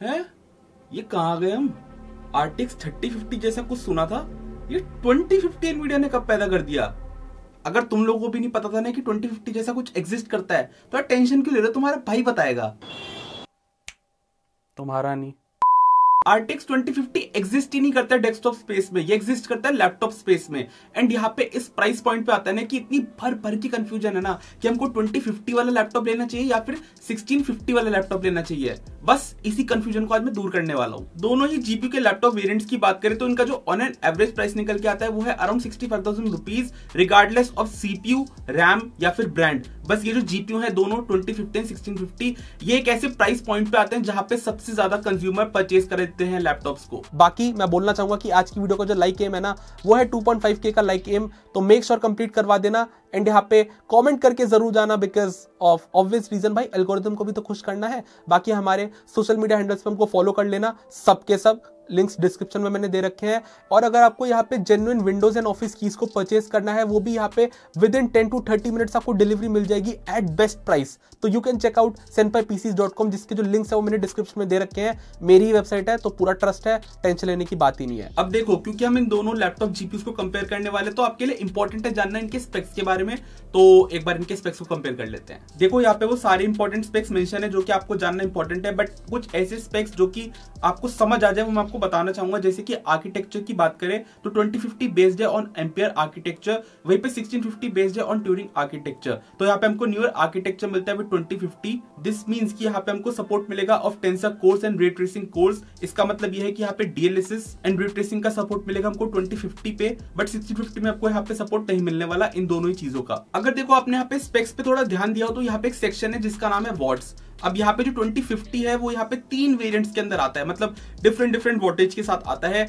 है ये कहाँ गए हम? RTX 3050 जैसा कुछ सुना था, ये 2050 एनवीडिया ने कब पैदा कर दिया? अगर तुम लोगों को भी नहीं पता था ना कि 2050 जैसा कुछ एग्जिस्ट करता है तो यार टेंशन क्यों ले रहे हो? तुम्हारा भाई बताएगा, तुम्हारा नहीं। RTX 2050 एग्जिस्ट ही नहीं करता है डेस्कटॉप स्पेस में, ये एग्जिस्ट करता है लैपटॉप स्पेस में। एंड यहाँ पे इस प्राइस पॉइंट पे आता है ना कि इतनी भर भर की कंफ्यूजन है ना कि हमको 2050 वाला लैपटॉप लेना चाहिए या फिर 1650 वाला लैपटॉप लेना चाहिए। बस इसी कंफ्यूजन को आज मैं दूर करने वाला हूँ। दोनों ही जीपीयू के लैपटॉप वेरिएंट्स की बात करें तो इनका जो ऑन एन एवरेज प्राइस निकल के आता है वो है around 65,000 rupees, regardless of CPU, RAM या फिर ब्रांड। बस ये जो जीपीयू है दोनों 2050 एंड 1650 ये एक ऐसे प्राइस पॉइंट पे आते हैं जहां पे सबसे ज्यादा कंज्यूमर परचेज करते हैं लैपटॉप्स को। बाकी मैं बोलना चाहूंगा कि आज की वीडियो का जो लाइक एम है ना वो है 2.5K का लाइक एम, तो मेक श्योर कंप्लीट करवा देना। एंड यहाँ पे कमेंट करके जरूर जाना बिकॉज ऑफ ऑब्वियस रीजन भाई, एल्गोरिथम को भी तो खुश करना है। बाकी हमारे सोशल मीडिया हैंडल्स पे हमको फॉलो कर लेना, सबके सब लिंक्स डिस्क्रिप्शन में मैंने दे रखे हैं। और अगर आपको यहाँ पे genuine Windows and Office keys को परचेज करना है वो भी यहाँ पे विद इन 10 to 30 मिनट्स आपको डिलीवरी मिल जाएगी एट बेस्ट प्राइस। तो you can check out senpaipcs.com जिसके जो लिंक्स है वो मैंने डिस्क्रिप्शन में दे रखे हैं। मेरी ही वेबसाइट है तो पूरा ट्रस्ट है, टेंशन लेने की बात ही नहीं है। अब देखो क्योंकि हम इन दोनों लैपटॉप जीपीयूज को कंपेयर करने वाले तो आपके लिए इंपॉर्टेंट है जानना इनके स्पेक्स के बारे में, तो एक बार इनके स्पेक्स को कंपेयर कर लेते हैं। देखो यहाँ पे वो सारे इंपॉर्टेंट स्पेक्स मेंशन है जो कि आपको जानना इंपॉर्टेंट है, बट कुछ ऐसे स्पेक्स जो कि आपको समझ आ जाए वो मैं आपको बताना चाहूंगा। जैसे कि आर्किटेक्चर की बात करें तो 2050 बेस्ड है ऑन एम्पियर आर्किटेक्चर, वहीं पे 1650 बेस्ड है ऑन ट्यूरिंग आर्किटेक्चर। तो यहाँ पे हमको न्यूअर आर्किटेक्चर मिलता है विद 2050। दिस मींस कि यहाँ पे हमको सपोर्ट मिलेगा of tensor course and ray tracing course. इसका मतलब ये है कि यहाँ पे डीएलएसएस एंड रे ट्रेसिंग का सपोर्ट मिलेगा हमको 2050 पे, बट 1650 में आपको यहाँ पे सपोर्ट नहीं मिलने वाला इन दोनों ही चीजों का। अगर देखो आपने यहाँ पे स्पेक्स पे थोड़ा ध्यान दिया हो तो यहाँ पे एक सेक्शन है जिसका नाम है वॉट्स। अब यहाँ पे जो 2050 है वो यहाँ पे 3 वेरिएंट्स के अंदर आता है, मतलब डिफरेंट वोल्टेज के साथ आता है।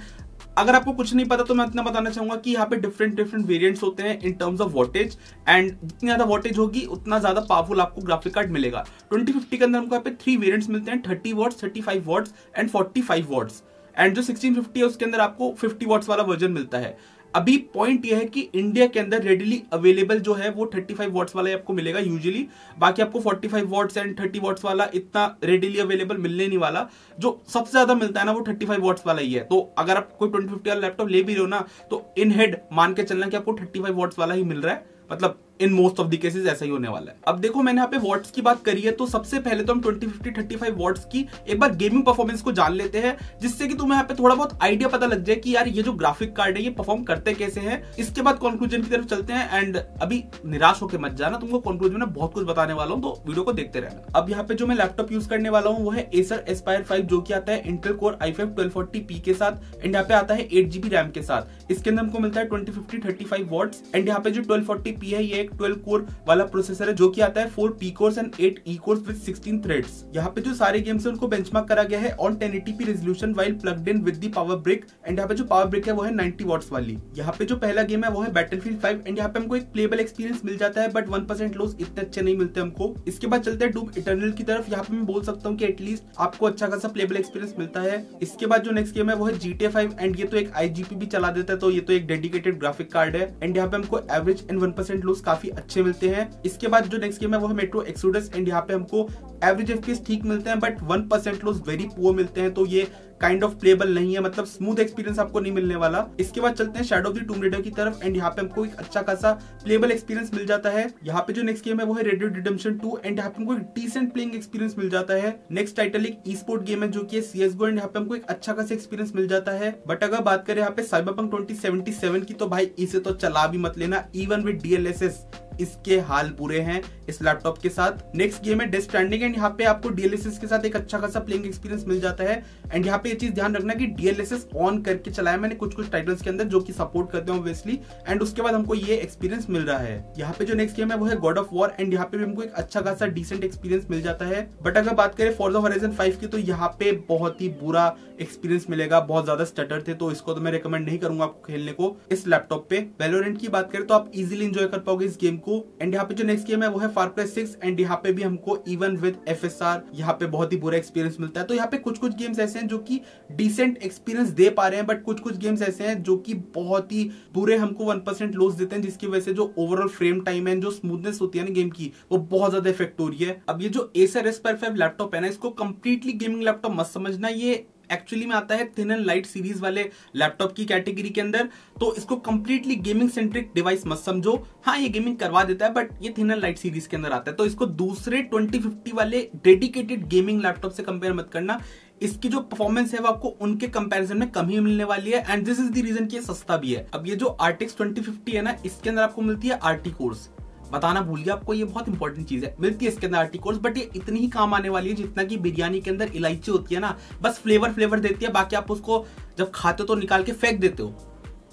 अगर आपको कुछ नहीं पता तो मैं इतना बताना चाहूंगा कि यहाँ पे डिफरेंट वेरिएंट्स होते हैं in terms of voltage, and जितनी ज्यादा वोल्टेज होगी उतना ज्यादा पावरफुल आपको ग्राफिक कार्ड मिलेगा। 2050 के अंदर हमको यहाँ पे 3 वेरिएंट्स मिलते हैं, 30 वॉट्स, 35 वॉट्स एंड 45 वॉट्स। एंड जो 1650 है उसके अंदर आपको 50 वॉट्स वाला वर्जन मिलता है। अभी पॉइंट यह है कि इंडिया के अंदर रेडिली अवेलेबल जो है वो 35 वॉट्स वाला आपको मिलेगा यूजुअली, बाकी आपको 45 वॉट्स एंड 30 वॉट्स वाला इतना रेडिली अवेलेबल मिलने नहीं वाला। जो सबसे ज्यादा मिलता है ना वो 35 वॉट्स वाला ही है। तो अगर आप कोई 2050 वाला लैपटॉप ले भी रहे हो ना तो इन हेड मान के चलना कि आपको 35 वॉट्स वाला ही मिल रहा है, मतलब in most of the cases ऐसा ही होने वाला है। अब देखो मैंने यहाँ पे वॉट्स की बात करी है तो सबसे पहले तो हम 2050 35 वॉट्स की एक बार गेमिंग परफॉर्मेंस को जान लेते हैं, जिससे कि तुम्हें यहाँ पे थोड़ा बहुत आइडिया पता लग जाए कि यार ये जो ग्राफिक कार्ड है ये परफॉर्म करते कैसे हैं। इसके बाद कंक्लूजन की तरफ चलते हैं। एंड अभी निराश होकर मत जाना, तुमको कंक्लूजन में बहुत कुछ बताने वाला हूँ, तो वीडियो को देखते रहना। अब यहाँ पे जो मैं लैपटॉप यूज करने वाला हूँ वो है Acer Aspire 5 जो कि आता है इंटेल कोर i5 1240p के साथ, एंड यहाँ पे आता है 8GB रैम के साथ। इसके अंदर हमको मिलता है 2050 35 वॉट्स, एंड यहाँ पे जो 1240p है ये एक 12 कोर वाला प्रोसेसर है जो कि आता है 4 P course and 8 E course with 16 threads. यहाँ पे जो सारे गेम्स है उनको बेंचमार्क करा गया है on 1080p resolution while plugged in with the power brick, and यहाँ पे जो पावर ब्रिक है वो है 90 वॉट्स वाली। यहाँ पे जो पहला गेम है वो है बैटलफील्ड 5, एंड यहाँ पे हमको एक प्लेबल एक्सपीरियंस मिल जाता है, बट 1% लॉस इतने अच्छे नहीं मिलते हमको। इसके बाद चलते हैं डूम इटर्नल की तरफ। यहाँ पे मैं बोल सकता हूँ कि एटलीस्ट आपको अच्छा खासा प्लेबल एक्सपीरियंस मिलता है। इसके बाद जो नेक्स्ट गेम है वो है GTA 5, एंड ये तो एक IGP भी चला देता है, तो ये तो एक डेडिकेटेड ग्राफिक कार्ड है। एंड यहाँ पे हमको एवरेज एंड 1% लॉस काफी अच्छे मिलते हैं। इसके बाद जो नेक्स्ट गेम है वो है मेट्रो एक्सोडस, एंड यहाँ पे हमको एवरेज FPS ठीक मिलते हैं बट 1% लॉस वेरी पुअर मिलते हैं, तो ये काइंड ऑफ प्लेबल नहीं है, मतलब स्मूथ एक्सपीरियंस आपको नहीं मिलने वाला। इसके बाद चलते हैं शैडो ऑफ द टूम रेडर की तरफ, एंड यहाँ पे हमको एक अच्छा खासा प्लेबल एक्सपीरियंस मिल जाता है। यहाँ पे जो नेक्स्ट गेम है वो है रेड डेड रिडेम्पशन 2, एंड यहाँ पे हमको एक डिसेंट प्लेइंग एक्सपीरियंस मिल जाता है। नेक्स्ट टाइटल एक ई स्पोर्ट गेम है जो कि CS:GO, एंड यहाँ पे हमको एक अच्छा खासा एक्सपीरियंस मिल जाता है। बट अगर बात करें यहाँ पे साइबरपंक 2077 की तो भाई इसे तो चला भी मत लेना, इवन विद DLSS इसके हाल बुरे हैं इस लैपटॉप के साथ। नेक्स्ट गेम है डेथ स्ट्रैंडिंग, एंड यहाँ पे आपको DLSS के साथ एक अच्छा खासा प्लेइंग एक्सपीरियंस मिल जाता है। एंड यहाँ पे ये चीज ध्यान रखना कि DLSS ऑन करके चलाया मैंने कुछ टाइटल्स के अंदर जो कि सपोर्ट करते हैं ऑब्वियसली, एंड उसके बाद हमको ये एक्सपीरियंस मिल रहा है। यहाँ पे जो नेक्स्ट गेम है वो है गॉड ऑफ वॉर, एंड यहाँ पे भी हमको एक अच्छा खासा डिसेंट एक्सपीरियंस मिल जाता है। बट अगर बात करें फॉर्जा हॉराइजन 5 की तो यहाँ पे बहुत ही बुरा एक्सपीरियंस मिलेगा, बहुत ज्यादा स्टटर थे, तो इसको तो मैं रिकमेंड नहीं करूंगा आपको खेलने को इस लैपटॉप पे। वैलोरेंट की बात करें तो आप इजीली एंजॉय कर पाओगे इस गेम को, को। एंड यहाँ पे जो नेक्स्ट गेम है वो है फार क्राई 6 एंड यहाँ पे भी हमको इवन विद FSR यहाँ पे बहुत ही बुरा एक्सपीरियंस मिलता है। तो यहाँ पे कुछ कुछ गेम्स ऐसे हैं जो कि डिसेंट एक्सपीरियंस दे पा रहे हैं, बट कुछ कुछ गेम्स ऐसे हैं जो कि बहुत ही बुरे हमको 1% लॉस देते हैं, जिसकी वजह से जो ओवरऑल फ्रेम टाइम है, जो स्मूथनेस होती है ना गेम की, वो बहुत ज्यादा इफेक्ट हो रही है। अब ये जो Acer Aspire 5 लैपटॉप है ना, इसको कंप्लीटली गेमिंग लैपटॉप मत समझना, ये एक्चुअली में आता है थिन एंड लाइट सीरीज वाले लैपटॉप की कैटेगरी के अंदर। तो इसको कंप्लीटली गेमिंग सेंट्रिक डिवाइस मत समझो। हाँ, ये गेमिंग करवा देता है, बट ये थिन एंड लाइट सीरीज के अंदर आता है। तो इसको दूसरे 2050 वाले डेडिकेटेड गेमिंग लैपटॉप से कंपेयर मत करना। इसकी जो परफॉर्मेंस है वो आपको उनके कंपैरिजन में कम ही मिलने वाली है, and this is the reason कि ये सस्ता भी है। अब ये जो RTX 2050 है ना, इसके अंदर आपको मिलती है RT कोर्स। बताना भूल गया आपको, ये बहुत इंपॉर्टेंट चीज है, मिलती है इसके अंदर RT कोर्स, बट ये इतनी ही काम आने वाली है जितना कि बिरयानी के अंदर इलायची होती है ना, बस फ्लेवर देती है, बाकी आप उसको जब खाते हो तो निकाल के फेंक देते हो।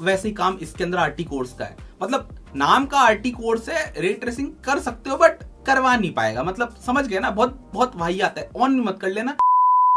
वैसे ही काम इसके अंदर RT कोर्स का है। मतलब नाम का RT कोर्स है, रे ट्रेसिंग कर सकते हो बट करवा नहीं पाएगा। मतलब समझ गए ना, बहुत वाही आता है, ऑन मत कर लेना।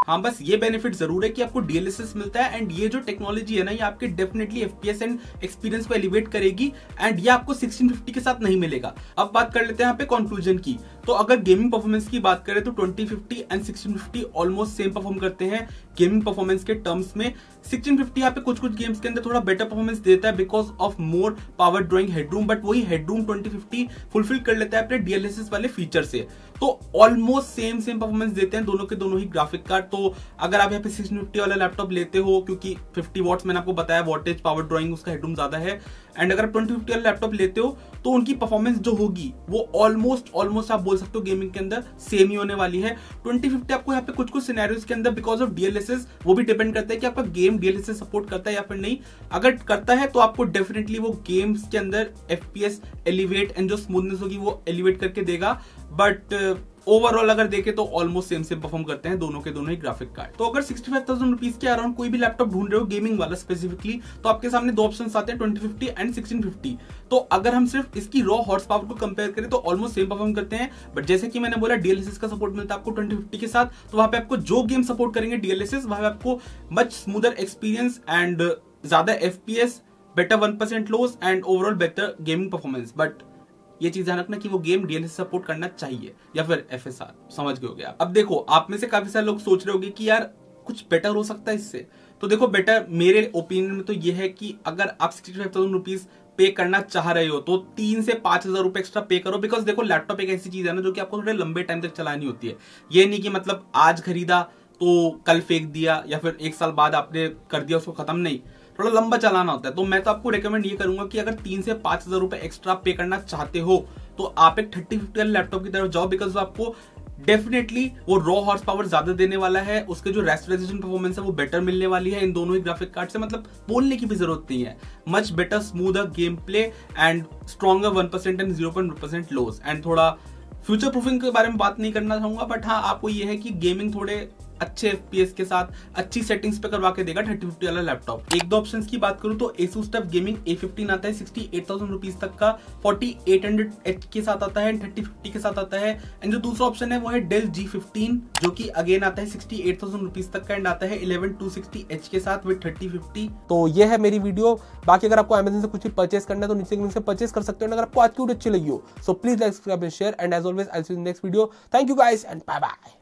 हाँ, बस ये बेनिफिट जरूर है कि आपको DLSS मिलता है, एंड ये जो टेक्नोलॉजी है ना, ये आपके डेफिनेटली FPS एंड एक्सपीरियंस को एलिवेट करेगी, एंड ये आपको 1650 के साथ नहीं मिलेगा। अब बात कर लेते हैं यहाँ पे कंक्लूजन की। तो अगर गेमिंग परफॉर्मेंस की बात करें तो 2050 एंड 1650 ऑलमोस्ट सेम परफॉर्म करते हैं गेमिंग परफॉर्मेंस के टर्म्स में। 1650 यहाँ पे कुछ गेम्स के अंदर थोड़ा बेटर परफॉर्मेंस देता है because of more power drawing headroom, but वही हेडरूम 2050 फुलफिल कर लेता है अपने DLSS वाले फीचर से। तो ऑलमोस्ट सेम परफॉर्मेंस देते हैं दोनों के दोनों ही ग्राफिक कार्ड। तो अगर आप यहाँ पे 1650 वाला लैपटॉप लेते हो, क्योंकि 50 वॉट्स मैंने आपको बताया, वॉटेज पावर ड्रॉइंग उसका हेडरूम ज्यादा है, एंड अगर आप 2050 वाला लैपटॉप लेते हो तो उनकी परफॉर्मेंस जो होगी वो ऑलमोस्ट आप बोल सकते हो गेमिंग के अंदर सेम ही होने वाली है। 2050 आपको यहाँ पे कुछ सिनेरियोज के अंदर बिकॉज ऑफ DLSS, वो भी डिपेंड करता है कि आपका गेम DLSS सपोर्ट करता है या फिर नहीं। अगर करता है तो आपको डेफिनेटली वो गेम्स के अंदर FPS एलिवेट एंड जो स्मूथनेस होगी वो एलिवेट करके देगा, बट ओवरऑल अगर देखें तो ऑलमोस्ट सेम परफॉर्म करते हैं दोनों के दोनों ही ग्राफिक कार्ड। तो अगर 65,000 रुपीज के अराउंड कोई भी लैपटॉप ढूंढ रहे हो गेमिंग वाला स्पेसिफिकली, तो आपके सामने दो ऑप्शंस आते हैं, 2050 एंड 1650। तो अगर हम सिर्फ इसकी रॉ हॉर्स पावर को कंपेयर करें तो ऑलमोस्ट सेम परफॉर्म करते हैं, बट जैसे कि मैंने बोला DLSS का सपोर्ट मिलता है आपको 2050 के साथ। तो वहां पे आपको जो गेम सपोर्ट करेंगे DLSS, वहां पे आपको मच स्मूदर एक्सपीरियंस एंड ज्यादा FPS, better 1% loss and overall better gaming performance. But ये चीज ध्यान रखना कि वो गेम DLSS सपोर्ट करना चाहिए या फिर FSR, समझ गए होगे आप। अब देखो, आप में से काफी सारे लोग सोच रहे होंगे कि यार कुछ बेटर हो सकता है इससे। तो देखो, बेटर मेरे ओपिनियन में तो ये है कि अगर आप 65,000 रुपीज पे करना चाह रहे हो तो 3 से 5,000 रुपए एक्स्ट्रा पे करो, बिकॉज देखो लैपटॉप एक ऐसी चीज है ना जो कि आपको थोड़े लंबे टाइम तक चलानी होती है। ये नहीं कि मतलब आज खरीदा तो कल फेंक दिया या फिर 1 साल बाद आपने कर दिया उसको खत्म, नहीं, थोड़ा लंबा चलाना होता है। तो मैं तो आपको रेकमेंड ये करूंगा कि अगर 3 से 5,000 रुपए एक्स्ट्रा पे करना चाहते हो तो आप एक 3050 वाले लैपटॉप की तरफ जाओ, बिकॉज आपको डेफिनेटली वो रॉ हॉर्स पावर ज्यादा देने वाला है, उसके जो रेस्टोराइजेशन परफॉर्मेंस है वो बेटर मिलने वाली है इन दोनों ही ग्राफिक कार्ड से। मतलब बोलने की भी जरूरत नहीं है, much better smoother game play and stronger 1% and 0.1% loss. And थोड़ा फ्यूचर प्रूफिंग के बारे में बात नहीं करना चाहूंगा, बट हाँ आपको ये है कि गेमिंग थोड़े अच्छे FPS के साथ अच्छी सेटिंग्स पे करवा के देगा 3050 वाला लैपटॉप। एक दो ऑप्शंस की बात करूं तो Asus TUF Gaming A15 आता है 68,000 रुपीज तक का, 4800H के साथ आता है, 3050 के साथ आता है। एंड जो दूसरा ऑप्शन है वो है Dell G15 जो कि अगेन आता है 68,000 रुपीज तक का एंड आता है 11260H के साथ विद 3050। तो ये है मेरी वीडियो। बाकी अगर आपको Amazon से कुछ भी परचेस करना है तो नीचे लिंक से परचेस कर सकते हो। अगर आपको आज की वीडियो अच्छी लगी हो so please like, subscribe and share, and as always I will see you in next video. Thank you guys and bye bye.